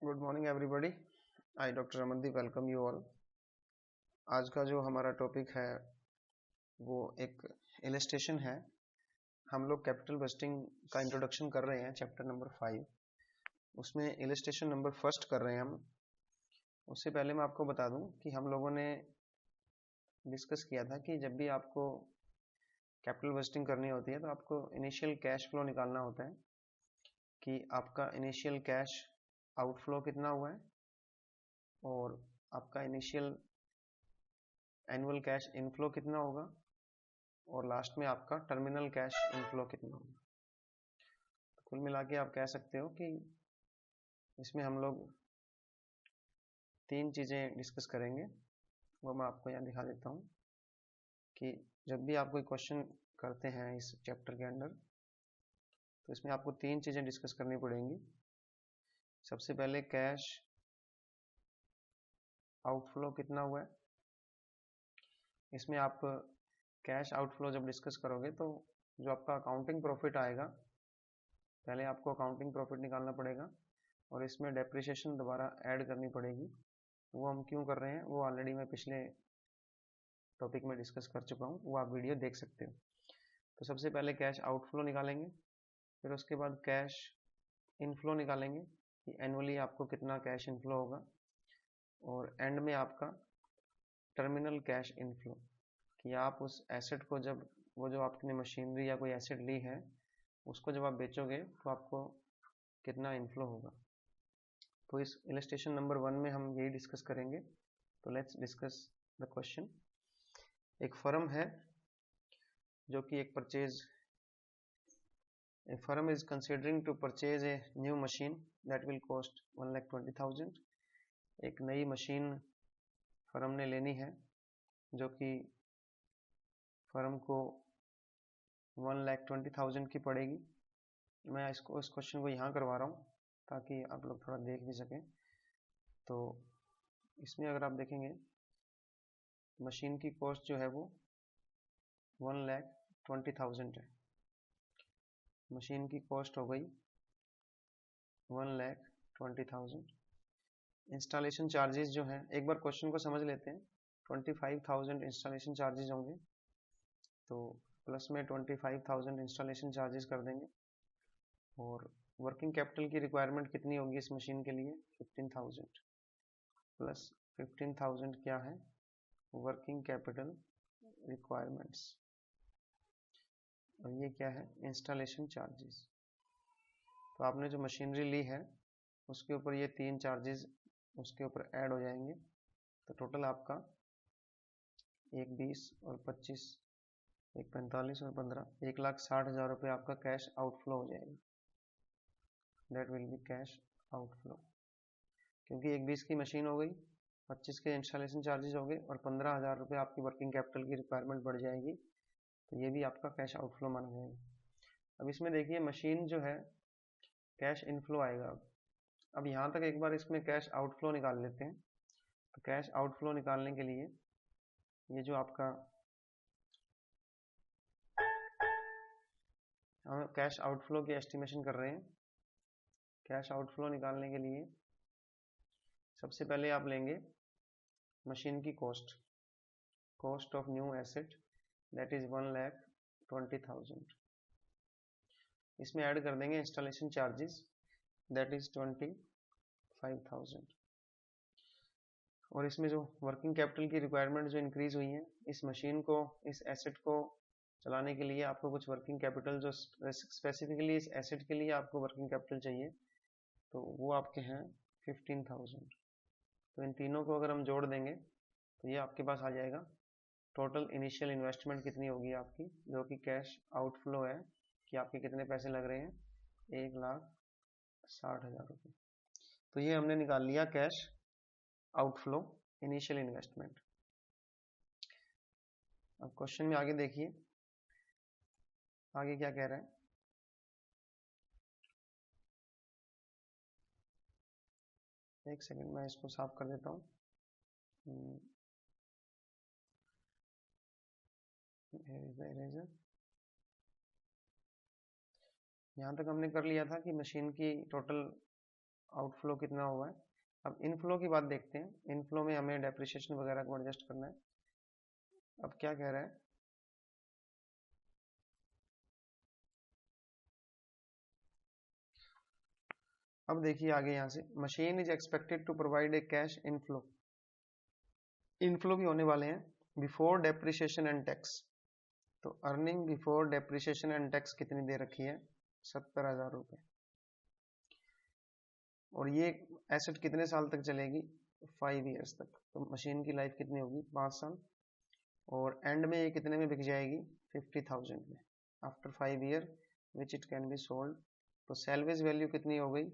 Good morning everybody. I doctor Amandeep welcome you all. आज का जो हमारा टॉपिक है वो एक इलस्ट्रेशन है। हम लोग कैपिटल बजटिंग का इंट्रोडक्शन कर रहे हैं, चैप्टर नंबर 5। उसमें इलस्ट्रेशन नंबर फर्स्ट कर रहे हैं हम। उससे पहले मैं आपको बता दूं कि हम लोगों ने डिस्कस किया था कि जब भी आपको कैपिटल बजटिंग करनी होती है तो आपको इनिशियल कैश फ्लो निकालना होता है कि आपका इनिशियल कैश आउटफ्लो कितना हुआ है और आपका इनिशियल एनुअल कैश इनफ्लो कितना होगा और लास्ट में आपका टर्मिनल कैश इनफ्लो कितना होगा। तो कुल मिला के आप कह सकते हो कि इसमें हम लोग 3 चीज़ें डिस्कस करेंगे। वो मैं आपको यहाँ दिखा देता हूँ कि जब भी आप कोई क्वेश्चन करते हैं इस चैप्टर के अंदर तो इसमें आपको 3 चीज़ें डिस्कस करनी पड़ेंगी। सबसे पहले कैश आउटफ्लो कितना हुआ है। इसमें आप कैश आउटफ्लो जब डिस्कस करोगे तो जो आपका अकाउंटिंग प्रॉफिट आएगा, पहले आपको अकाउंटिंग प्रॉफिट निकालना पड़ेगा और इसमें डेप्रिसिएशन दोबारा ऐड करनी पड़ेगी। वो हम क्यों कर रहे हैं वो ऑलरेडी मैं पिछले टॉपिक में डिस्कस कर चुका हूँ, वो आप वीडियो देख सकते हो। तो सबसे पहले कैश आउटफ्लो निकालेंगे, फिर उसके बाद कैश इनफ्लो निकालेंगे कि एनुअली आपको कितना कैश इनफ्लो होगा, और एंड में आपका टर्मिनल कैश इनफ्लो कि आप उस एसेट को जब वो जो आपने मशीनरी या कोई एसेट ली है उसको जब आप बेचोगे तो आपको कितना इनफ्लो होगा। तो इस इलस्ट्रेशन नंबर 1 में हम यही डिस्कस करेंगे। तो लेट्स डिस्कस द क्वेश्चन। एक फर्म है जो कि a firm is considering to purchase a new machine that will cost 1,20,000। एक नई मशीन फर्म ने लेनी है जो कि फर्म को 1,20,000 की पड़ेगी। मैं इस क्वेश्चन को यहाँ करवा रहा हूँ ताकि आप लोग थोड़ा देख भी सकें। तो इसमें अगर आप देखेंगे मशीन की कॉस्ट जो है वो 1,20,000 है। मशीन की कॉस्ट हो गई 1,20,000। इंस्टॉलेशन चार्जेस जो है, एक बार क्वेश्चन को समझ लेते हैं। 25,000 इंस्टॉलेशन चार्जेस होंगे, तो प्लस में 25,000 इंस्टॉलेशन चार्जेस कर देंगे। और वर्किंग कैपिटल की रिक्वायरमेंट कितनी होगी इस मशीन के लिए, 15,000 प्लस 15,000 क्या है, वर्किंग कैपिटल रिक्वायरमेंट्स, और ये क्या है, इंस्टॉलेशन चार्जेस। तो आपने जो मशीनरी ली है उसके ऊपर ये 3 चार्जेस उसके ऊपर ऐड हो जाएंगे। तो टोटल आपका एक 20 और 25, एक 45 और 15, 1,60,000 रुपये आपका कैश आउटफ्लो हो जाएगा। That will be cash outflow, क्योंकि एक 20 की मशीन हो गई, 25 के इंस्टॉलेशन चार्जेस हो गए और 15,000 रुपये आपकी वर्किंग कैपिटल की रिक्वायरमेंट बढ़ जाएगी। तो ये भी आपका कैश आउटफ्लो माना जाएगा। अब इसमें देखिए मशीन जो है कैश इनफ्लो आएगा। अब यहाँ तक एक बार इसमें कैश आउटफ्लो निकाल लेते हैं। तो कैश आउटफ्लो निकालने के लिए ये जो आपका हम कैश आउटफ्लो की एस्टिमेशन कर रहे हैं। कैश आउटफ्लो निकालने के लिए सबसे पहले आप लेंगे मशीन की cost of new asset, that is 1,20,000। इसमें ऐड कर देंगे इंस्टॉलेशन चार्जेस, दैट इज 25,000। और इसमें जो वर्किंग कैपिटल की रिक्वायरमेंट जो इंक्रीज हुई है, इस मशीन को, इस एसेट को चलाने के लिए आपको कुछ वर्किंग कैपिटल जो स्पेसिफिकली इस एसेट के लिए आपको वर्किंग कैपिटल चाहिए, तो वो आपके हैं 15,000। तो इन तीनों को अगर हम जोड़ देंगे तो ये आपके पास आ जाएगा टोटल इनिशियल इन्वेस्टमेंट कितनी होगी आपकी, जो कि कैश आउटफ्लो है कि आपके कितने पैसे लग रहे हैं, 1,60,000 रुपये। तो ये हमने निकाल लिया कैश आउटफ्लो इनिशियल इन्वेस्टमेंट। अब क्वेश्चन में आगे देखिए, आगे क्या कह रहा है। एक सेकंड मैं इसको साफ कर देता हूँ। यहाँ तक हमने कर लिया था कि मशीन की टोटल आउटफ्लो कितना हुआ है। अब इनफ्लो की बात देखते हैं। इनफ्लो में हमें डेप्रिसिएशन वगैरह को एडजस्ट करना है। अब क्या कह रहा है, अब देखिए आगे यहाँ से, machine is expected to provide a cash inflow. Inflow भी होने वाले हैं बिफोर डेप्रिसिएशन एंड टैक्स। तो earning before depreciation and tax कितनी दे रखी है, 70,000 रुपये। और ये एसेट कितने साल तक चलेगी, 5 ईयर्स तक। तो मशीन की लाइफ कितनी होगी, 5 साल। और एंड में ये कितने में बिक जाएगी, 50,000 में, after 5 year which it can be sold. तो सैलवेज वैल्यू कितनी हो गई,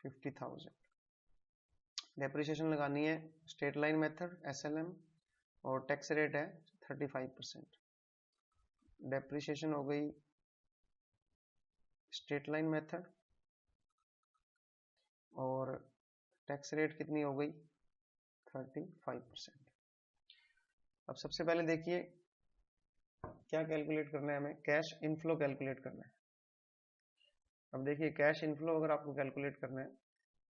50,000। डेप्रिसिएशन लगानी है स्ट्रेट लाइन मेथड SLM, और टैक्स रेट है 35%। डेप्रिसिएशन हो गई स्ट्रेट लाइन मेथड, और टैक्स रेट कितनी हो गई, 35%। अब सबसे पहले देखिए क्या कैलकुलेट करना है हमें, कैश इनफ्लो कैलकुलेट करना है। अब देखिए कैश इनफ्लो अगर आपको कैलकुलेट करना है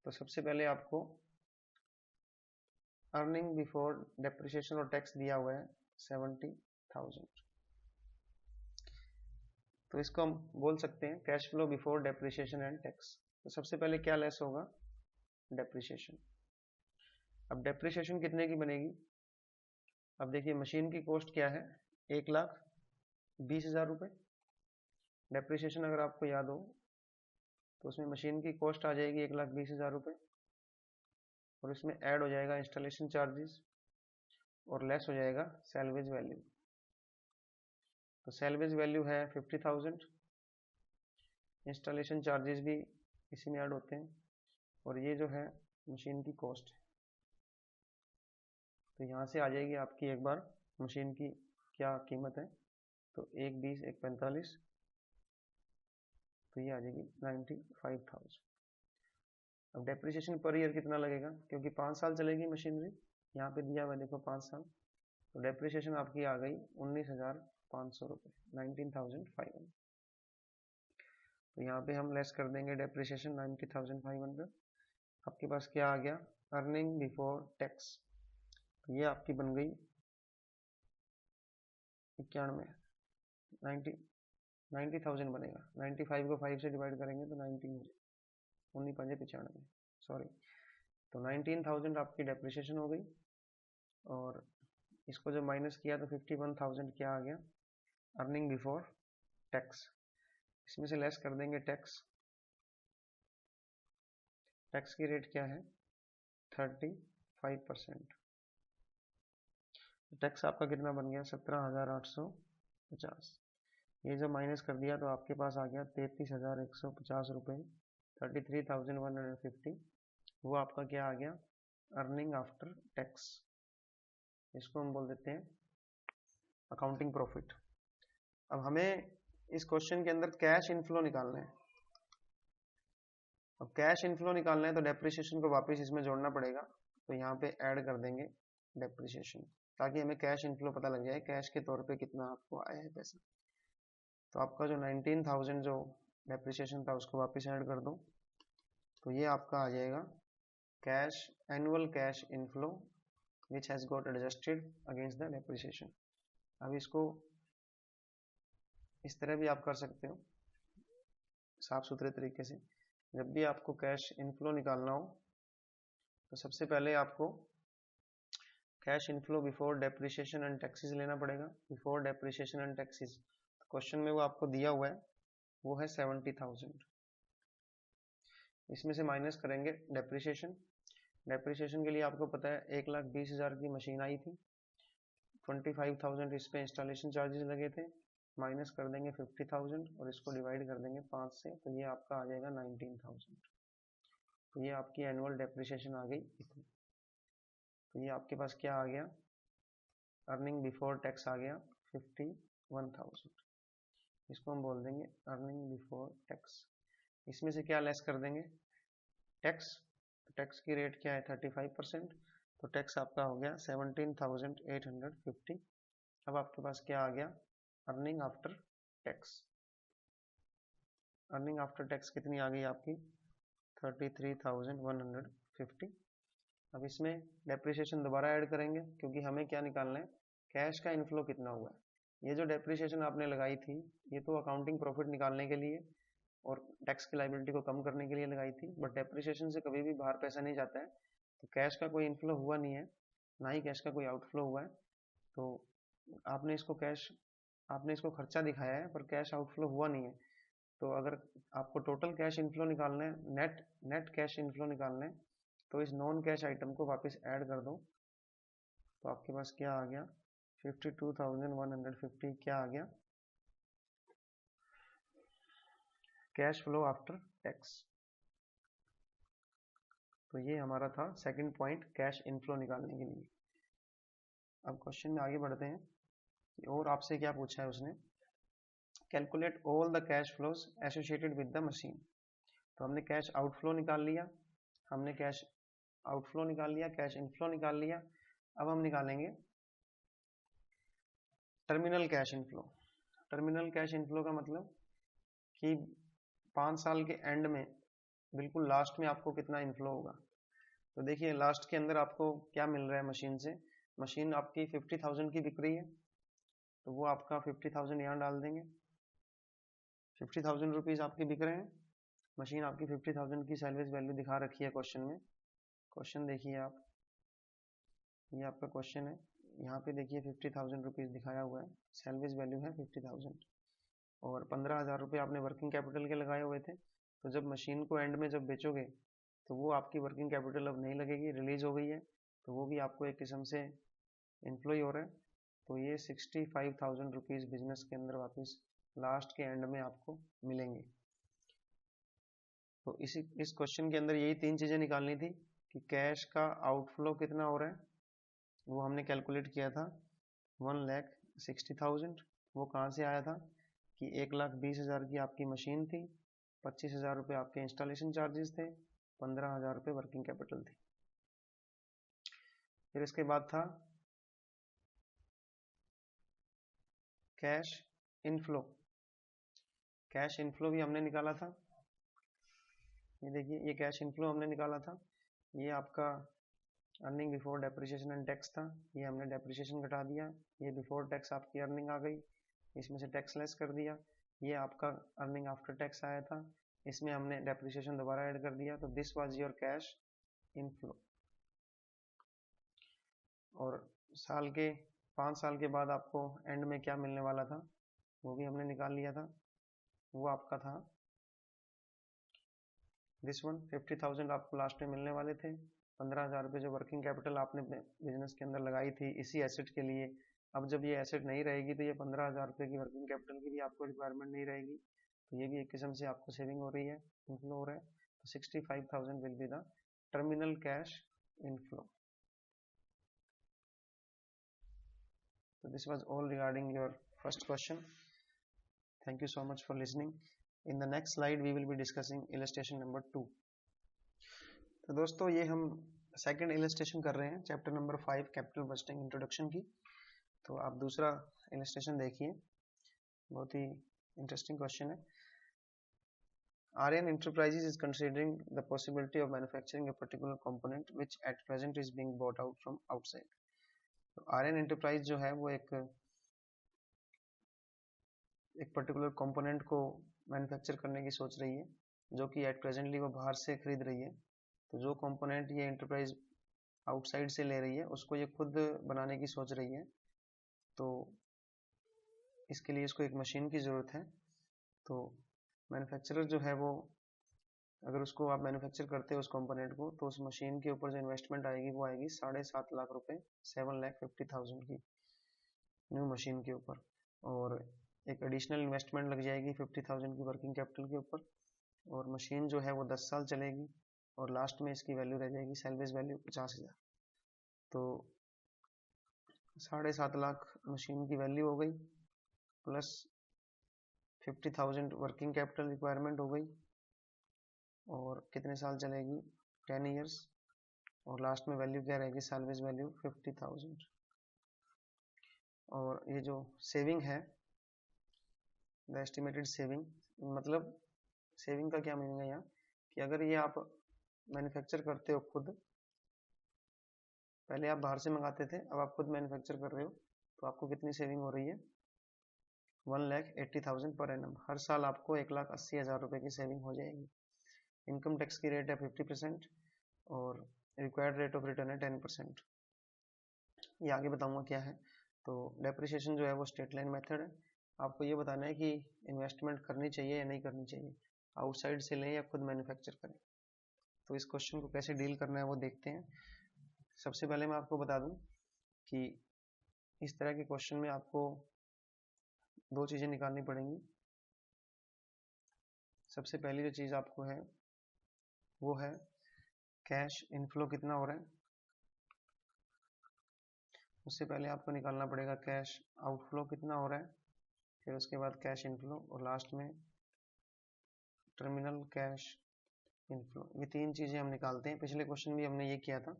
तो सबसे पहले आपको अर्निंग बिफोर डेप्रिसिएशन और टैक्स दिया हुआ है 70,000। तो इसको हम बोल सकते हैं cash flow before depreciation and tax. तो सबसे पहले क्या लेस होगा, डेप्रिसिएशन। अब डेप्रिसिएशन कितने की बनेगी, अब देखिए मशीन की कॉस्ट क्या है, 1,20,000 रुपये। डेप्रिसिएशन अगर आपको याद हो तो उसमें मशीन की कॉस्ट आ जाएगी 1,20,000 रुपये, और इसमें ऐड हो जाएगा इंस्टॉलेशन चार्जेस, और लेस हो जाएगा सैलवेज वैल्यू। तो सैलवेज वैल्यू है 50,000, इंस्टॉलेशन चार्जेस भी इसी में ऐड होते हैं, और ये जो है मशीन की कॉस्ट है। तो यहाँ से आ जाएगी आपकी एक बार मशीन की क्या कीमत है, तो 1,20, 1,45, तो ये आ जाएगी 95,000। अब डेप्रिसिएशन पर ईयर कितना लगेगा, क्योंकि 5 साल चलेगी मशीनरी, यहाँ पे दिया हुआ देखो 5 साल, तो डेप्रिसिएशन आपकी आ गई 19,500 रुपये, 19,500। तो यहाँ पे हम लेस कर देंगे डेप्रिसिएशन 90,500। आपके पास क्या आ गया, अर्निंग बिफोर टैक्स। तो ये आपकी बन गई 91, 90,000 बनेगा। 95 को 5 से डिवाइड करेंगे तो 19 हो जाएगा, 19,95, सॉरी। तो 19,000 आपकी डेप्रिसिएशन हो गई, और इसको जब माइनस किया तो 51,000 क्या आ गया, अर्निंग बिफोर टैक्स। इसमें से लेस कर देंगे टैक्स। टैक्स की रेट क्या है, 35%। टैक्स आपका कितना बन गया, 17,850। ये जब माइनस कर दिया तो आपके पास आ गया 33,150 रुपये, 33,150। वो आपका क्या आ गया, अर्निंग आफ्टर टैक्स। इसको हम बोल देते हैं अकाउंटिंग प्रॉफिट। अब हमें इस क्वेश्चन के अंदर कैश इनफ्लो निकालना है। अब कैश इनफ्लो निकालना है तो डेप्रिसिएशन को वापस इसमें जोड़ना पड़ेगा, तो यहाँ पे ऐड कर देंगे डेप्रिसिएशन, ताकि हमें कैश इनफ्लो पता लग जाए कैश के तौर पे कितना आपको आया है पैसा। तो आपका जो 19,000 जो डेप्रिसिएशन था उसको वापस ऐड कर दो, तो ये आपका आ जाएगा cash, annual cash inflow which has got adjusted against the depreciation. अब इसको इस तरह भी आप कर सकते हो साफ सुथरे तरीके से। जब भी आपको कैश इनफ्लो निकालना हो तो सबसे पहले आपको cash inflow before depreciation and taxes लेना पड़ेगा। Before depreciation and taxes question में वो आपको दिया हुआ है, वो है 70,000। इसमें से माइनस करेंगे डेप्रिसिएशन। डेप्रिसिएशन के लिए आपको पता है 1,20,000 की मशीन आई थी, 25,000 इस पे इंस्टॉलेशन चार्जेस लगे थे, माइनस कर देंगे 50,000 और इसको डिवाइड कर देंगे 5 से, तो ये आपका आ जाएगा 19,000। तो ये आपकी एनुअल डेप्रिसिएशन आ गई इतनी। तो ये आपके पास क्या आ गया, अर्निंग बिफोर टैक्स आ गया 51,000। इसको हम बोल देंगे अर्निंग बिफोर टैक्स। इसमें से क्या लेस कर देंगे, टैक्स। टैक्स की रेट क्या है, 35%। तो टैक्स आपका हो गया 17,850। अब आपके पास क्या आ गया, earning after tax. Earning after tax कितनी आ गई आपकी 33,150। अब इसमें डेप्रिसिएशन दोबारा ऐड करेंगे क्योंकि हमें क्या निकालना है, कैश का इनफ्लो कितना हुआ है। ये जो डेप्रिसिएशन आपने लगाई थी ये तो अकाउंटिंग प्रॉफिट निकालने के लिए और टैक्स की लायबिलिटी को कम करने के लिए लगाई थी, बट डेप्रिसिएशन से कभी भी बाहर पैसा नहीं जाता है, तो कैश का कोई इनफ्लो हुआ नहीं है, ना ही कैश का कोई आउटफ्लो हुआ है। तो आपने इसको खर्चा दिखाया है पर कैश आउटफ्लो हुआ नहीं है। तो अगर आपको टोटल कैश इनफ्लो निकालना है, नेट कैश इनफ्लो निकालना है, तो इस नॉन कैश आइटम को वापस ऐड कर दो। तो आपके पास क्या आ गया 52,150 क्या आ गया कैश फ्लो आफ्टर टैक्स। तो ये हमारा था सेकंड पॉइंट कैश इनफ्लो निकालने के लिए। अब क्वेश्चन में आगे बढ़ते हैं और आपसे क्या पूछा है उसने, calculate all the cash flows associated with the machine. तो हमने कैश आउटफ्लो निकाल लिया, हमने कैश आउटफ्लो निकाल लिया, कैश इनफ्लो निकाल लिया। अब हम निकालेंगे terminal cash inflow. Terminal cash inflow का मतलब कि 5 साल के एंड में बिल्कुल लास्ट में आपको कितना इनफ्लो होगा। तो देखिए लास्ट के अंदर आपको क्या मिल रहा है मशीन से, मशीन आपकी 50,000 की बिक रही है, तो वो आपका 50,000 यहाँ डाल देंगे। 50,000 रुपीज आपके बिक रहे हैं, मशीन आपकी 50,000 की सैलवेज वैल्यू दिखा रखी है क्वेश्चन में। क्वेश्चन देखिए आप, ये आपका क्वेश्चन है, यहाँ पे देखिए 50,000 रुपीज दिखाया हुआ है, सैलवेज वैल्यू है 50,000 और 15,000 रुपये आपने वर्किंग कैपिटल के लगाए हुए थे। तो जब मशीन को एंड में जब बेचोगे तो वो आपकी वर्किंग कैपिटल अब नहीं लगेगी, रिलीज हो गई है, तो वो भी आपको एक किस्म से इन्फ्लो हो रहा है। तो ये 65,000 रुपीज बिजनेस के अंदर वापस लास्ट के एंड में आपको मिलेंगे। तो इस क्वेश्चन के अंदर यही 3 चीजें निकालनी थी कि कैश का आउटफ्लो कितना हो रहा है, वो हमने कैलकुलेट किया था 1,60,000। वो कहाँ से आया था कि 1,20,000 की आपकी मशीन थी, 25,000 रुपये आपके इंस्टॉलेशन चार्जेस थे, 15,000 रुपये वर्किंग कैपिटल थी। फिर इसके बाद था कैश इनफ्लो। कैश इनफ्लो भी हमने निकाला था, ये देखिए ये कैश इनफ्लो हमने निकाला था। ये आपका earning before depreciation and tax था, ये हमने डेप्रिसिएशन घटा दिया, ये बिफोर टैक्स आपकी अर्निंग आ गई, इसमें से टैक्स लेस कर दिया। ये आपका अर्निंग आफ्टर टैक्स आया था, इसमें हमने डेप्रिसिएशन दोबारा ऐड कर दिया। तो this was your cash inflow. और 5 साल के बाद आपको एंड में क्या मिलने वाला था वो भी हमने निकाल लिया था, वो आपका था दिस वन 50,000 आपको लास्ट में मिलने वाले थे। 15,000 रुपये जो वर्किंग कैपिटल आपने बिजनेस के अंदर लगाई थी इसी एसेट के लिए, अब जब ये एसेट नहीं रहेगी तो ये 15,000 रुपये की वर्किंग कैपिटल की भी आपको रिक्वायरमेंट नहीं रहेगी, तो ये भी एक किस्म से आपको सेविंग हो रही है, इनफ्लो हो रहा है। तो 65,000 will be the terminal cash inflow. So this was all regarding your first question. Thank you so much for listening. In the next slide we will be discussing illustration number 2. तो दोस्तों ये हम second illustration कर रहे हैं chapter number 5 capital budgeting introduction की। तो आप दूसरा इलस्ट्रेशन देखिए, बहुत ही इंटरेस्टिंग क्वेश्चन है। Aryan Enterprises is considering the possibility of manufacturing a particular component which at present is being bought out from outside. तो Aryan Enterprise जो है वो एक पर्टिकुलर कंपोनेंट को मैन्युफैक्चर करने की सोच रही है जो कि एट प्रेजेंटली वो बाहर से खरीद रही है। तो जो कंपोनेंट ये एंटरप्राइज आउटसाइड से ले रही है उसको ये खुद बनाने की सोच रही है। तो इसके लिए इसको एक मशीन की ज़रूरत है। तो मैन्युफैक्चरर जो है वो, अगर उसको आप मैन्युफैक्चर करते हो उस कंपोनेंट को, तो उस मशीन के ऊपर जो इन्वेस्टमेंट आएगी वो आएगी 7.5 लाख रुपए, 7,50,000 की न्यू मशीन के ऊपर। और एक एडिशनल इन्वेस्टमेंट लग जाएगी 50,000 की वर्किंग कैपिटल के ऊपर। और मशीन जो है वो 10 साल चलेगी और लास्ट में इसकी वैल्यू रह जाएगी सैलवेज वैल्यू 50,000। तो 7.5 लाख मशीन की वैल्यू हो गई, प्लस 50,000 वर्किंग कैपिटल रिक्वायरमेंट हो गई, और कितने साल चलेगी 10 ईयर्स, और लास्ट में वैल्यू क्या रहेगी सैलवेज वैल्यू 50,000। और ये जो सेविंग है द एस्टिमेटेड सेविंग, मतलब सेविंग का क्या मीनिंग है यहाँ कि अगर ये आप मैन्युफैक्चर करते हो खुद, पहले आप बाहर से मंगाते थे, अब आप खुद मैन्युफैक्चर कर रहे हो, तो आपको कितनी सेविंग हो रही है? 1,80,000 पर एनम। हर साल आपको 1,80,000 रुपये की सेविंग हो जाएगी। इनकम टैक्स की रेट है 50% और रिक्वायर्ड रेट ऑफ रिटर्न है 10%। ये आगे बताऊंगा क्या है। तो डेप्रिसिएशन जो है वो स्ट्रेट लाइन मेथड है। आपको ये बताना है कि इन्वेस्टमेंट करनी चाहिए या नहीं करनी चाहिए, आउटसाइड से लें या खुद मैन्युफैक्चर करें। तो इस क्वेश्चन को कैसे डील करना है वो देखते हैं। सबसे पहले मैं आपको बता दूं कि इस तरह के क्वेश्चन में आपको दो चीजें निकालनी पड़ेंगी। सबसे पहली जो चीज आपको है वो है कैश इनफ्लो कितना हो रहा है। उससे पहले आपको निकालना पड़ेगा कैश आउटफ्लो कितना हो रहा है, फिर उसके बाद कैश इनफ्लो और लास्ट में टर्मिनल कैश इनफ्लो। ये तीन चीजें हम निकालते हैं। पिछले क्वेश्चन भी हमने ये किया था।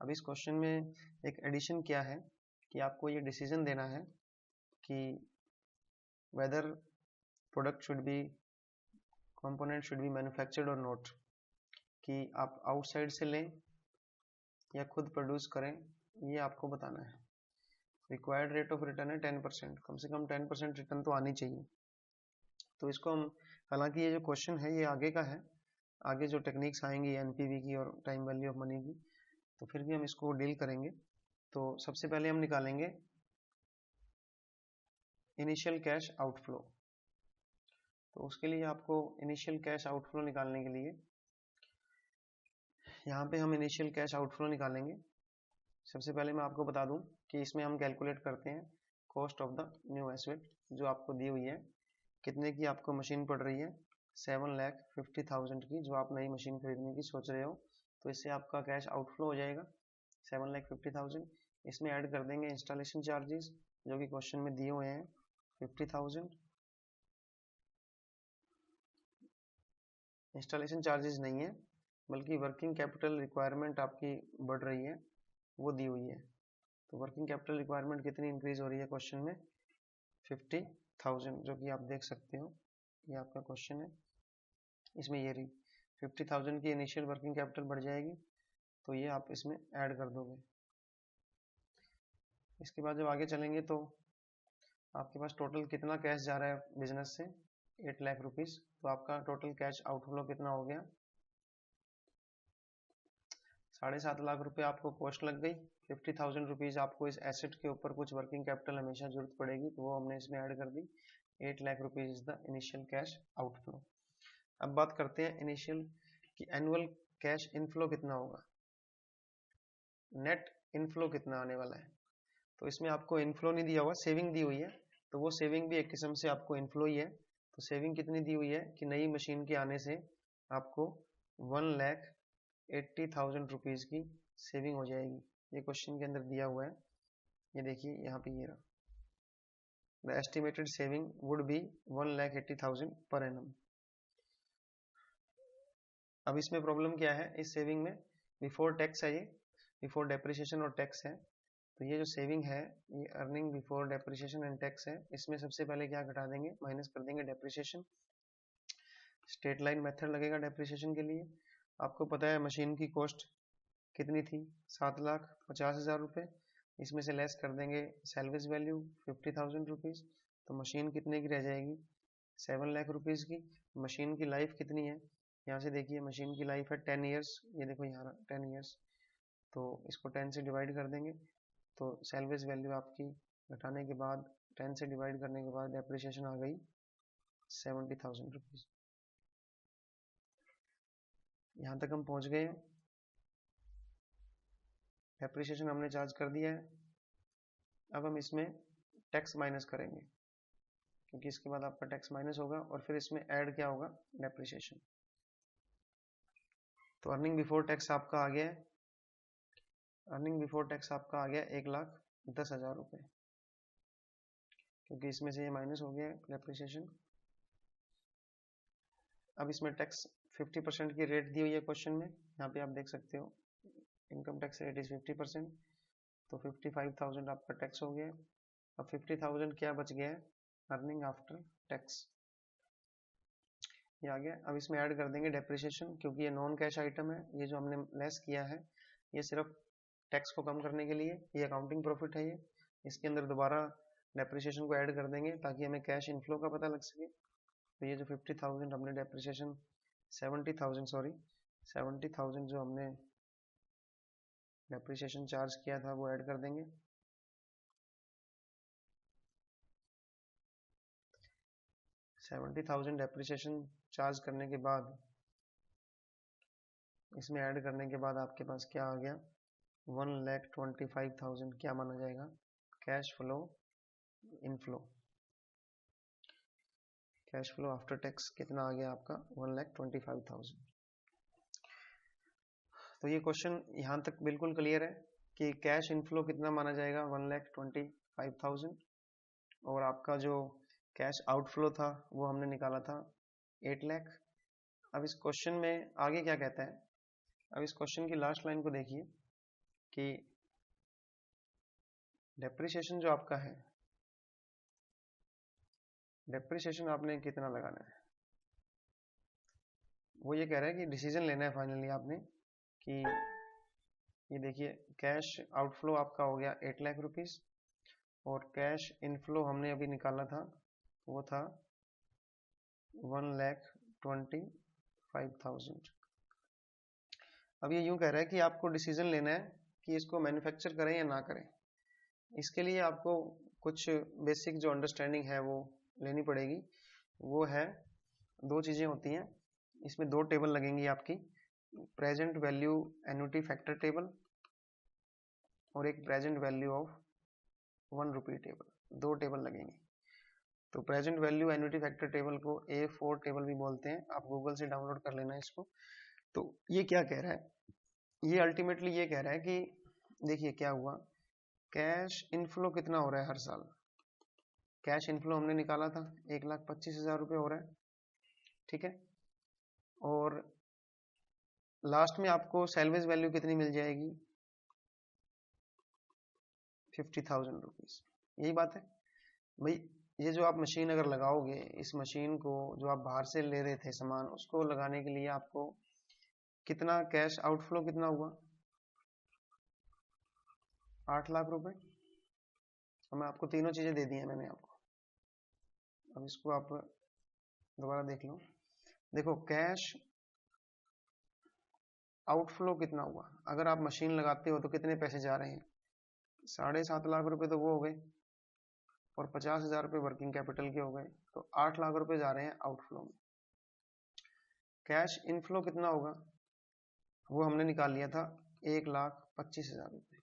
अब इस क्वेश्चन में एक एडिशन क्या है कि आपको ये डिसीजन देना है कि whether product should be component should be manufactured और नॉट, कि आप आउटसाइड से लें या खुद प्रोड्यूस करें, ये आपको बताना है। रिक्वायर्ड रेट ऑफ रिटर्न है 10%, कम से कम 10% रिटर्न तो आनी चाहिए। तो इसको हम, हालांकि ये जो क्वेश्चन है ये आगे का है, आगे जो टेक्निक्स आएंगी एनपीवी की और टाइम वैल्यू ऑफ मनी की, तो फिर भी हम इसको डील करेंगे। तो सबसे पहले हम निकालेंगे इनिशियल कैश आउटफ्लो। तो उसके लिए आपको इनिशियल कैश आउटफ्लो निकालने के लिए यहाँ पे हम इनिशियल कैश आउटफ्लो निकालेंगे। सबसे पहले मैं आपको बता दूं कि इसमें हम कैलकुलेट करते हैं cost of the new asset जो आपको दी हुई है। कितने की आपको मशीन पड़ रही है? 7,50,000 की, जो आप नई मशीन खरीदने की सोच रहे हो। तो इससे आपका कैश आउटफ्लो हो जाएगा 7,50,000। इसमें ऐड कर देंगे इंस्टॉलेशन चार्जेस जो कि क्वेश्चन में दिए हुए हैं 50,000। इंस्टॉलेशन चार्जेस नहीं है बल्कि वर्किंग कैपिटल रिक्वायरमेंट आपकी बढ़ रही है, वो दी हुई है। तो वर्किंग कैपिटल रिक्वायरमेंट कितनी इंक्रीज हो रही है क्वेश्चन में? 50,000, जो कि आप देख सकते हो, ये आपका क्वेश्चन है। इसमें ये रही 50,000 की इनिशियल वर्किंग कैपिटल बढ़ जाएगी, तो ये आप इसमें ऐड कर दोगे। इसके बाद जब आगे चलेंगे तो आपके पास टोटल कितना कैश जा रहा है बिजनेस से? 8 लाख रुपीज। तो आपका टोटल कैश आउटफ्लो कितना हो गया? 7.5 लाख रुपए आपको कॉस्ट लग गई। 50,000 रुपीज आपको इस एसेट के ऊपर कुछ वर्किंग कैपिटल हमेशा जरूरत पड़ेगी, तो वो हमने इसमें ऐड कर दी। 8 lakh rupees is the initial cash outflow. अब बात करते हैं इनिशियल कि एनुअल कैश इनफ्लो कितना होगा, नेट इनफ्लो कितना आने वाला है। तो इसमें आपको इनफ्लो नहीं दिया हुआ, सेविंग दी हुई है, तो वो सेविंग भी एक किस्म से आपको इनफ्लो ही है। तो सेविंग कितनी दी हुई है कि नई मशीन के आने से आपको 1,80,000 रुपीज की सेविंग हो जाएगी। ये क्वेश्चन के अंदर दिया हुआ है, ये देखिए यहाँ पे ये रहा, the estimated saving would be 1,80,000 per annum. अब इसमें प्रॉब्लम क्या है, इस सेविंग में बिफोर टैक्स है, ये बिफोर डेप्रिसिएशन और टैक्स है। तो ये जो सेविंग है ये earning before depreciation and tax है। इसमें सबसे पहले क्या घटा देंगे? माइनस कर देंगे डेप्रिसिएशन। स्ट्रेट लाइन मेथड लगेगा डेप्रिसिएशन के लिए। आपको पता है मशीन की कॉस्ट कितनी थी? 7,50,000 रुपये। इसमें से लेस कर देंगे सेल्वेज वैल्यू 50,000 रुपीज, तो मशीन कितने की रह जाएगी? 7 लाख रुपीज की। मशीन की लाइफ कितनी है? यहाँ से देखिए मशीन की लाइफ है 10 ईयर्स, ये देखो यहाँ 10 ईयर्स। तो इसको 10 से डिवाइड कर देंगे, तो सेल्वेज वैल्यू आपकी घटाने के बाद 10 से डिवाइड करने के बाद डेप्रिसिएशन आ गई 70,000 रुपीज। यहाँ तक हम पहुँच गए। डेप्रिसिएशन हमने चार्ज कर दिया है। अब हम इसमें टैक्स माइनस करेंगे, क्योंकि इसके बाद आपका टैक्स माइनस होगा और फिर इसमें ऐड क्या होगा? डेप्रिसिएशन। तो अर्निंग बिफोर टैक्स आपका आ गया है, अर्निंग बिफोर टैक्स आपका आ गया 1,10,000 रुपये, क्योंकि इसमें से ये माइनस हो गया डेप्रिसिएशन। अब इसमें टैक्स 50% की रेट दी हुई है क्वेश्चन में, यहाँ पे आप देख सकते हो इनकम टैक्स रेट इज 50%। तो 55,000 आपका टैक्स हो गया। अब 50,000 क्या बच गया है? Earning after tax. ये आ गया। अब इसमें ऐड कर देंगे डेप्रिसिएशन, क्योंकि ये नॉन कैश आइटम है। ये जो हमने लेस किया है ये सिर्फ टैक्स को कम करने के लिए, ये अकाउंटिंग प्रॉफिट है। ये इसके अंदर दोबारा डेप्रिसिएशन को ऐड कर देंगे ताकि हमें कैश इनफ्लो का पता लग सके। तो ये जो 50,000 हमने डेप्रिसिएशन 70,000 सॉरी 70,000 जो हमने डेप्रिसिएशन चार्ज किया था वो ऐड कर देंगे। 70,000 डेप्रिसिएशन चार्ज करने के बाद इसमें ऐड करने के बाद आपके पास क्या आ गया, 1,25,000 क्या माना जाएगा, cash flow inflow. Cash flow after tax कितना आ गया आपका, 1,25,000। तो ये क्वेश्चन यहाँ तक बिल्कुल क्लियर है कि कैश इनफ्लो कितना माना जाएगा, 1,25,000, और आपका जो कैश आउटफ्लो था वो हमने निकाला था 8 लाख। अब इस क्वेश्चन में आगे क्या कहता है, अब इस क्वेश्चन की लास्ट लाइन को देखिए कि डेप्रिसिएशन जो आपका है, डेप्रिसिएशन आपने कितना लगाना है, वो ये कह रहा है कि डिसीजन लेना है फाइनली आपने कि ये देखिए कैश आउटफ्लो आपका हो गया 8 लाख रुपीस, और कैश इनफ्लो हमने अभी निकाला था वो था 1,25,000। अब ये यूं कह रहा है कि आपको डिसीजन लेना है कि इसको मैन्युफैक्चर करें या ना करें। इसके लिए आपको कुछ बेसिक जो अंडरस्टैंडिंग है वो लेनी पड़ेगी। वो है, दो चीजें होती हैं इसमें, दो टेबल लगेंगी आपकी, present value annuity factor table और एक present value of 1 rupee table, दो टेबल लगेंगे। तो present value annuity factor table को A4 टेबल भी बोलते हैं, आप गूगल से डाउनलोड कर लेना इसको। तो ये क्या कह रहा है, ये अल्टीमेटली ये कह रहा है कि देखिए क्या हुआ, कैश इनफ्लो कितना हो रहा है हर साल, कैश इनफ्लो हमने निकाला था 1,25,000 रुपये हो रहा है, ठीक है। और लास्ट में आपको सैलवेज वैल्यू कितनी मिल जाएगी, 50,000 रुपीज। यही बात है भाई। ये जो आप मशीन अगर लगाओगे, इस मशीन को जो आप बाहर से ले रहे थे सामान, उसको लगाने के लिए आपको कितना कैश आउटफ्लो कितना हुआ, 8 लाख रुपए। मैं आपको तीनों चीजें दे दी हैं मैंने आपको, अब इसको आप दोबारा देख लो। देखो कैश आउटफ्लो कितना हुआ, अगर आप मशीन लगाते हो तो कितने पैसे जा रहे हैं, 7.5 लाख रुपए तो वो हो गए, और 50,000 रुपये वर्किंग कैपिटल के हो गए, तो 8 लाख रुपए जा रहे हैं आउटफ्लो में। कैश इनफ्लो कितना होगा वो हमने निकाल लिया था 1,25,000 रुपये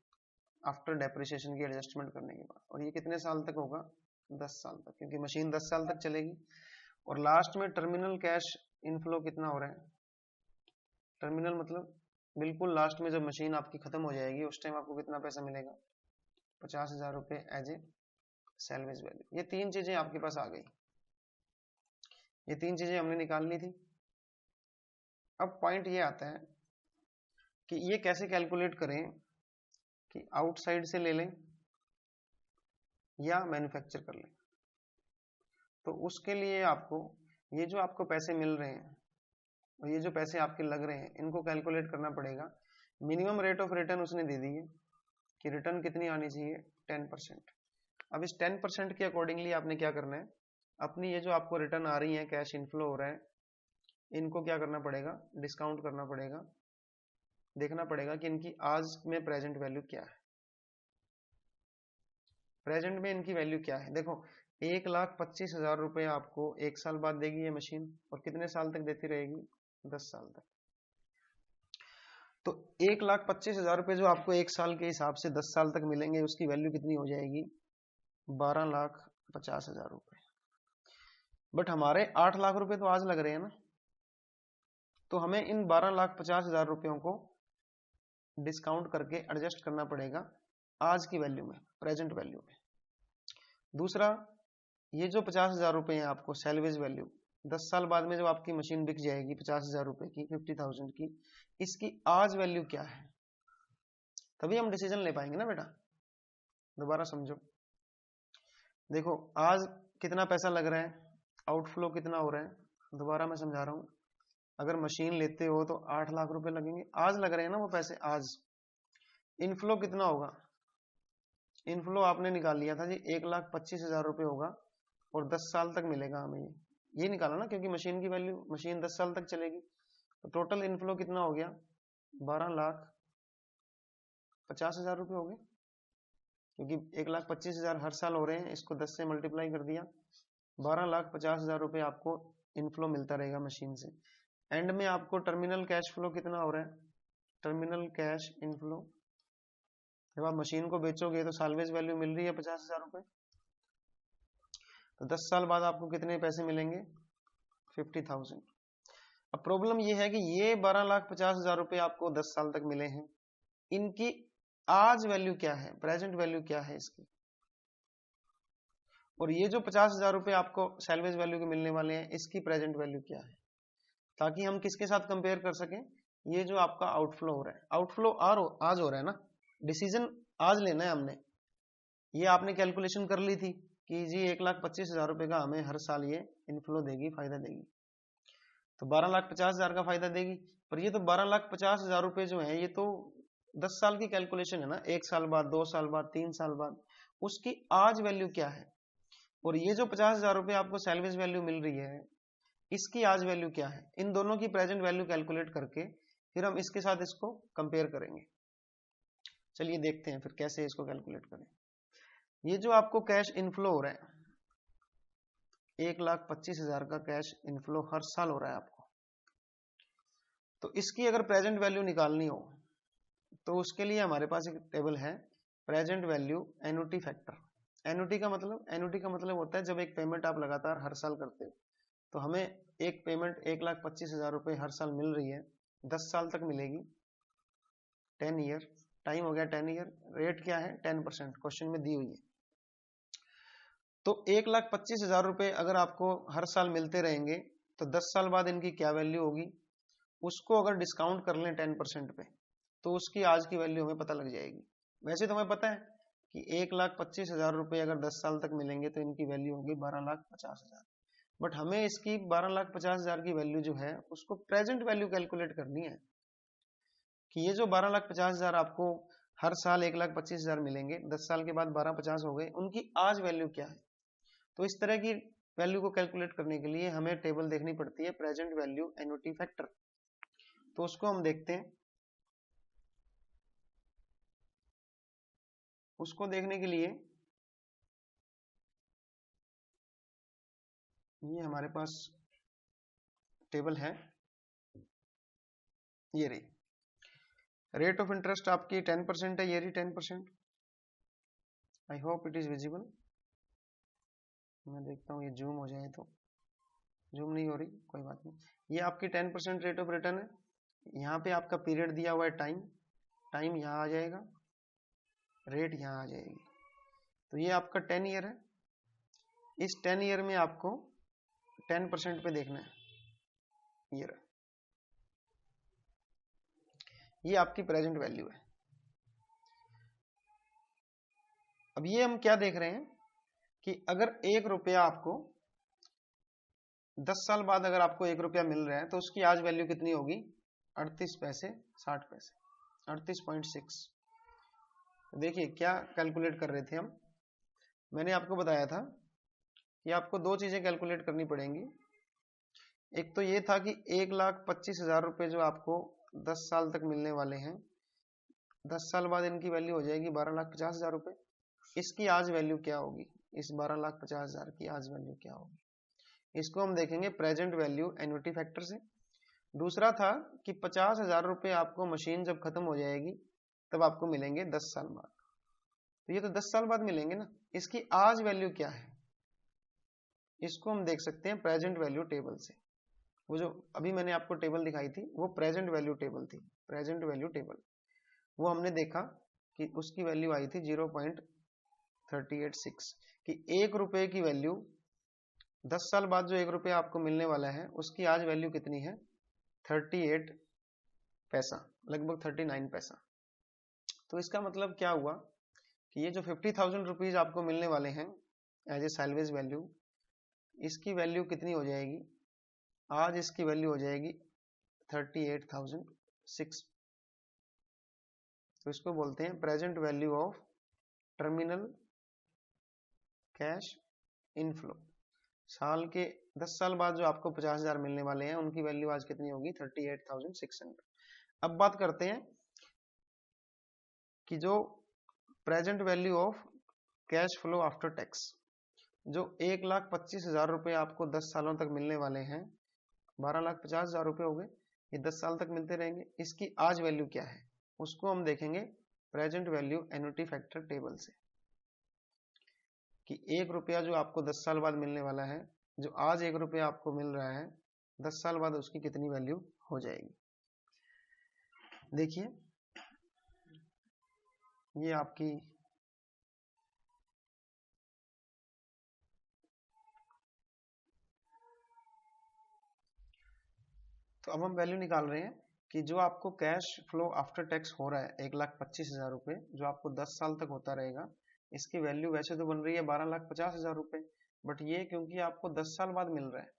आफ्टर डेप्रिसिएशन की एडजस्टमेंट करने के बाद, और ये कितने साल तक होगा, 10 साल तक, क्योंकि मशीन 10 साल तक चलेगी। और लास्ट में टर्मिनल कैश इनफ्लो कितना हो रहा है, टर्मिनल मतलब बिल्कुल लास्ट में जब मशीन आपकी खत्म हो जाएगी उस टाइम आपको कितना पैसा मिलेगा, 50,000 रुपये एज ए सैलवेज वैल्यू। ये तीन चीजें आपके पास आ गई, ये तीन चीजें हमने निकाल ली थी। अब पॉइंट ये आता है कि ये कैसे कैलकुलेट करें कि आउटसाइड से ले लें या मैन्युफैक्चर कर लें। तो उसके लिए आपको ये जो आपको पैसे मिल रहे हैं और ये जो पैसे आपके लग रहे हैं, इनको कैलकुलेट करना पड़ेगा। मिनिमम रेट ऑफ रिटर्न उसने दे दी है कि रिटर्न कितनी आनी चाहिए, 10%। अब इस 10% के अकॉर्डिंगली आपने क्या करना है, अपनी ये जो आपको रिटर्न आ रही है, कैश इनफ्लो हो रहा है, इनको क्या करना पड़ेगा, डिस्काउंट करना पड़ेगा, देखना पड़ेगा कि इनकी आज में प्रेजेंट वैल्यू क्या है, प्रेजेंट में इनकी वैल्यू क्या है। देखो 1,25,000 रुपए आपको 1 साल बाद देगी ये मशीन, और कितने साल तक देती रहेगी, 10 साल तक। तो 1,25,000 रुपए जो आपको 1 साल के हिसाब से 10 साल तक मिलेंगे, उसकी वैल्यू कितनी हो जाएगी, 12,50,000 रुपए। बट हमारे 8 लाख रुपए तो आज लग रहे हैं ना, तो हमें इन 12,50,000 रुपयों को डिस्काउंट करके एडजस्ट करना पड़ेगा आज की वैल्यू में, प्रेजेंट वैल्यू में। दूसरा, ये जो 50,000 रुपए हैं आपको सैलवेज वैल्यू, 10 साल बाद में जब आपकी मशीन बिक जाएगी 50,000 रुपए की, 50,000 की, इसकी आज वैल्यू क्या है, तभी हम डिसीजन ले पाएंगे ना बेटा। दोबारा समझो, देखो आज कितना पैसा लग रहा है, आउटफ्लो कितना हो रहा है, दोबारा मैं समझा रहा हूँ, अगर मशीन लेते हो तो 8 लाख रुपए लगेंगे, आज लग रहे हैं ना वो पैसे आज। इनफ्लो कितना होगा, इनफ्लो आपने निकाल लिया था जी 1,25,000 रुपये होगा और 10 साल तक मिलेगा हमें, ये निकाला ना, क्योंकि मशीन की वैल्यू, मशीन 10 साल तक चलेगी। तो टोटल इनफ्लो कितना हो गया, 12,50,000 रुपये हो गए, क्योंकि 1,25,000 हर साल हो रहे हैं, इसको 10 से मल्टीप्लाई कर दिया, 12,50,000 रुपये आपको इनफ्लो मिलता रहेगा मशीन से। एंड में आपको टर्मिनल कैश फ्लो कितना हो रहा है, टर्मिनल कैश इनफ्लो, जब आप मशीन को बेचोगे तो सालवेज वैल्यू मिल रही है 50,000 रुपये, तो 10 साल बाद आपको कितने पैसे मिलेंगे, 50,000। अब प्रॉब्लम ये है कि ये 12,50,000 रुपये आपको 10 साल तक मिले हैं, इनकी आज वैल्यू क्या है, प्रेजेंट वैल्यू क्या है इसकी, और ये जो 50,000 रुपये आपको सैलवेज वैल्यू के मिलने वाले हैं, इसकी प्रेजेंट वैल्यू क्या है, ताकि हम किसके साथ कंपेयर कर सकें। ये जो आपका आउटफ्लो हो रहा है, आउटफ्लो आज हो रहा है ना, डिसीजन आज लेना है हमने। ये आपने कैलकुलेशन कर ली थी कि जी 1,25,000 रुपये का हमें हर साल ये इनफ्लो देगी, फायदा देगी, तो 12,50,000 का फायदा देगी। पर ये तो 12,50,000 रुपये जो है, ये तो 10 साल की कैलकुलेशन है ना, 1 साल बाद, 2 साल बाद, 3 साल बाद, उसकी आज वैल्यू क्या है, और ये जो 50,000 रुपये आपको सैलवेज वैल्यू मिल रही है, इसकी आज वैल्यू क्या है, इन दोनों की प्रेजेंट वैल्यू कैलकुलेट करके फिर हम इसके साथ इसको कंपेयर करेंगे। चलिए देखते हैं फिर कैसे इसको कैलकुलेट करें। ये जो आपको कैश इनफ्लो हो रहा है, 1,25,000 का कैश इनफ्लो हर साल हो रहा है आपको, तो इसकी अगर प्रेजेंट वैल्यू निकालनी हो तो उसके लिए हमारे पास एक टेबल है, present value annuity factor. Annuity का मतलब होता है जब एक पेमेंट आप लगातार हर साल करते हो, तो हमें एक पेमेंट 1,25,000 रुपये हर साल मिल रही है, 10 साल तक मिलेगी, 10 ईयर, टाइम हो गया 10 ईयर, रेट क्या है 10%, क्वेश्चन में दी हुई है। तो 1,25,000 रुपये अगर आपको हर साल मिलते रहेंगे तो 10 साल बाद इनकी क्या वैल्यू होगी, उसको अगर डिस्काउंट कर लें 10% पे, तो उसकी आज की वैल्यू हमें पता लग जाएगी। वैसे तो हमें पता है कि 1,25,000 रुपये अगर 10 साल तक मिलेंगे तो इनकी वैल्यू होगी 12,50,000, बट हमें इसकी 12,50,000 की वैल्यू जो है उसको प्रेजेंट वैल्यू कैलकुलेट करनी है, कि ये जो 12,50,000 आपको हर साल 1,25,000 मिलेंगे, 10 साल के बाद 12,50 हो गए, उनकी आज वैल्यू क्या है। तो इस तरह की वैल्यू को कैलकुलेट करने के लिए हमें टेबल देखनी पड़ती है, प्रेजेंट वैल्यू एन्युटी फैक्टर। तो उसको हम देखते हैं, उसको देखने के लिए ये हमारे पास टेबल है, ये रही, रेट ऑफ इंटरेस्ट आपकी 10% है, ये रही 10%। I hope it is visible. मैं देखता हूँ ये जूम हो जाए, तो जूम नहीं हो रही, कोई बात नहीं। ये आपकी 10% रेट ऑफ रिटर्न है, यहाँ पे आपका पीरियड दिया हुआ है टाइम, टाइम यहाँ आ जाएगा, रेट यहाँ आ जाएगी, तो ये आपका 10 ईयर है। इस 10 ईयर में आपको 10% पे देखना है, ये आपकी प्रेजेंट वैल्यू है। अब ये हम क्या देख रहे हैं कि अगर 1 रुपया आपको 10 साल बाद अगर आपको 1 रुपया मिल रहा है तो उसकी आज वैल्यू कितनी होगी, 38 पैसे 60 पैसे, 38.6। तो देखिए क्या कैलकुलेट कर रहे थे हम, मैंने आपको बताया था कि आपको दो चीजें कैलकुलेट करनी पड़ेंगी। एक तो ये था कि 1,25,000 रुपये जो आपको 10 साल तक मिलने वाले हैं, 10 साल बाद इनकी वैल्यू हो जाएगी 12,50,000 रुपये, इसकी आज वैल्यू क्या होगी, इस 12,50,000 की आज वैल्यू क्या होगी, इसको हम देखेंगे प्रेजेंट वैल्यू एन्युटी फैक्टर से। दूसरा था कि 50,000 रुपये आपको मशीन जब खत्म हो जाएगी तब आपको मिलेंगे 10 साल बाद, तो ये तो 10 साल बाद मिलेंगे ना, इसकी आज वैल्यू क्या है, इसको हम देख सकते हैं प्रेजेंट वैल्यू टेबल से। वो जो अभी मैंने आपको टेबल दिखाई थी वो प्रेजेंट वैल्यू टेबल थी, प्रेजेंट वैल्यू टेबल, वो हमने देखा कि उसकी वैल्यू आई थी 0.386, कि 1 रुपए की वैल्यू 10 साल बाद जो 1 रुपया आपको मिलने वाला है उसकी आज वैल्यू कितनी है, 38 पैसा, लगभग 39 पैसा। तो इसका मतलब क्या हुआ कि ये जो 50,000 रुपीज आपको मिलने वाले हैं एज ए सैलवेज वैल्यू, इसकी वैल्यू कितनी हो जाएगी, आज इसकी वैल्यू हो जाएगी 38,006। तो इसको बोलते हैं present value of terminal cash inflow. साल के 10 साल बाद जो आपको 50,000 मिलने वाले हैं उनकी वैल्यू आज कितनी होगी? 38,600। अब बात करते हैं कि जो present value of cash flow after tax, जो 1,25,000 रुपए आपको 10 सालों तक मिलने वाले हैं, 12,50,000 रुपए हो गए, ये 10 साल तक मिलते रहेंगे। इसकी आज वैल्यू क्या है उसको हम देखेंगे present value annuity factor table से, कि 1 रुपया जो आपको 10 साल बाद मिलने वाला है, जो आज 1 रुपया आपको मिल रहा है, 10 साल बाद उसकी कितनी वैल्यू हो जाएगी। देखिए ये आपकी तो अब हम वैल्यू निकाल रहे हैं कि जो आपको कैश फ्लो आफ्टर टैक्स हो रहा है 1,25,000 रुपए, जो आपको 10 साल तक होता रहेगा, इसकी वैल्यू वैसे तो बन रही है 12,50,000 रुपए, बट ये क्योंकि आपको 10 साल बाद मिल रहा है,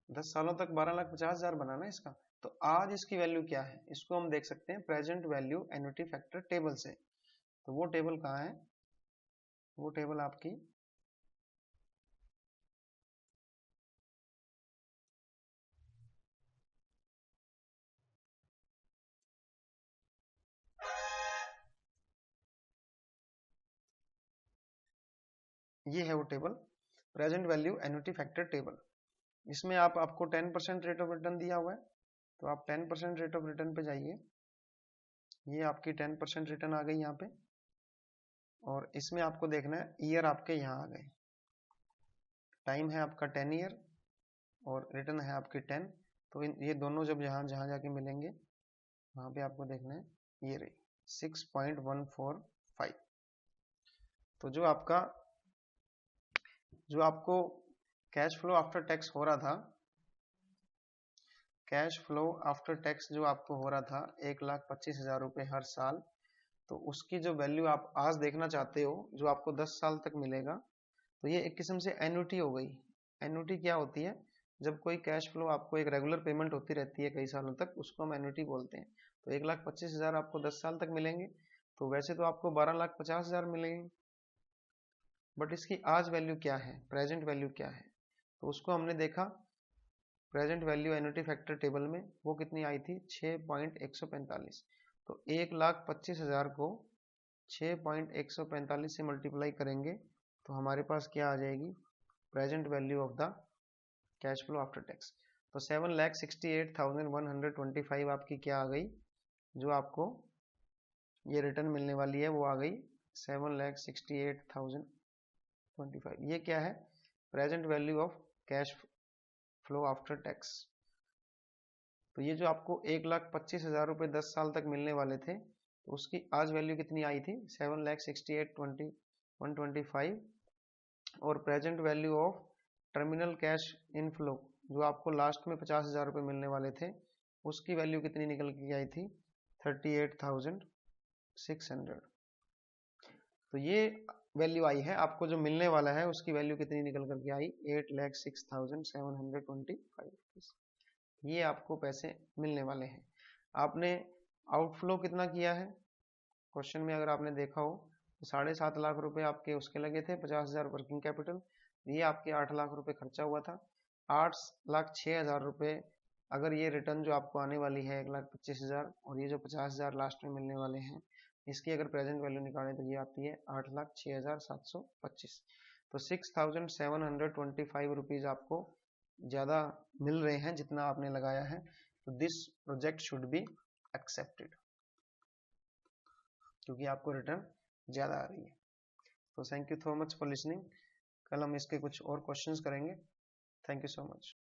10 सालों तक 12,50,000 बना ना इसका, तो आज इसकी वैल्यू क्या है इसको हम देख सकते हैं present value annuity factor table से। तो वो टेबल कहाँ है? वो टेबल आपकी ये है, वो table present value annuity factor table. इसमें आपको 10% रेट ऑफ रिटर्न दिया हुआ है, तो आप 10% रेट ऑफ रिटर्न पे जाइए। ये आपकी 10% रिटर्न आ गई यहाँ पे, और इसमें आपको देखना है ईयर आपके यहाँ आ गए, टाइम है आपका 10 ईयर और रिटर्न है आपकी 10। तो ये दोनों जब जहाँ जहाँ जाके मिलेंगे वहाँ पे आपको देखना है ये रही 6.145। तो जो आपको कैश फ्लो आफ्टर टैक्स हो रहा था, कैश फ्लो आफ्टर टैक्स जो आपको हो रहा था 1,25,000 रुपए हर साल, तो उसकी जो वैल्यू आप आज देखना चाहते हो जो आपको 10 साल तक मिलेगा, तो ये एक किस्म से एन्युटी हो गई। एन्युटी क्या होती है? जब कोई कैश फ्लो आपको एक रेगुलर पेमेंट होती रहती है कई सालों तक, उसको हम एन्युटी बोलते हैं। तो 1,25,000 आपको 10 साल तक मिलेंगे, तो वैसे तो आपको 12,50,000 मिलेंगे, बट इसकी आज वैल्यू क्या है, प्रेजेंट वैल्यू क्या है, तो उसको हमने देखा present value annuity factor table में। वो कितनी आई थी? 6.145। तो 1,25,000 को 6.145 से मल्टीप्लाई करेंगे तो हमारे पास क्या आ जाएगी? Present value of the cash flow after tax. तो 7,68,125 आपकी क्या आ गई? जो आपको ये रिटर्न मिलने वाली है वो आ गई 7,68,025। ये क्या है? Present value of cash flow after tax. तो ये जो आपको 1,25,000 रुपए 10 साल तक मिलने वाले थे, तो उसकी आज वैल्यू कितनी आई थी? 7,68,125। और present value of terminal cash inflow जो आपको लास्ट में 50,000 रुपए मिलने वाले थे, उसकी वैल्यू कितनी निकल के आई थी? 38,600। तो ये वैल्यू आई है, आपको जो मिलने वाला है उसकी वैल्यू कितनी निकल करके आई? 8,06,725। ये आपको पैसे मिलने वाले हैं। आपने आउटफ्लो कितना किया है? क्वेश्चन में अगर आपने देखा हो तो 7.5 लाख रुपए आपके उसके लगे थे, 50,000 वर्किंग कैपिटल, ये आपके 8 लाख रुपए खर्चा हुआ था। 8,06,000 रुपए अगर ये रिटर्न जो आपको आने वाली है 1,25,000 और ये जो 50,000 लास्ट में मिलने वाले हैं, इसकी अगर प्रेजेंट वैल्यू निकालें तो ये आती है 8,06,725। तो 6,725 रुपीज आपको ज्यादा मिल रहे हैं जितना आपने लगाया है। तो this project should be accepted, क्योंकि आपको रिटर्न ज्यादा आ रही है। तो thank you so much for listening. कल हम इसके कुछ और क्वेश्चंस करेंगे। Thank you so much.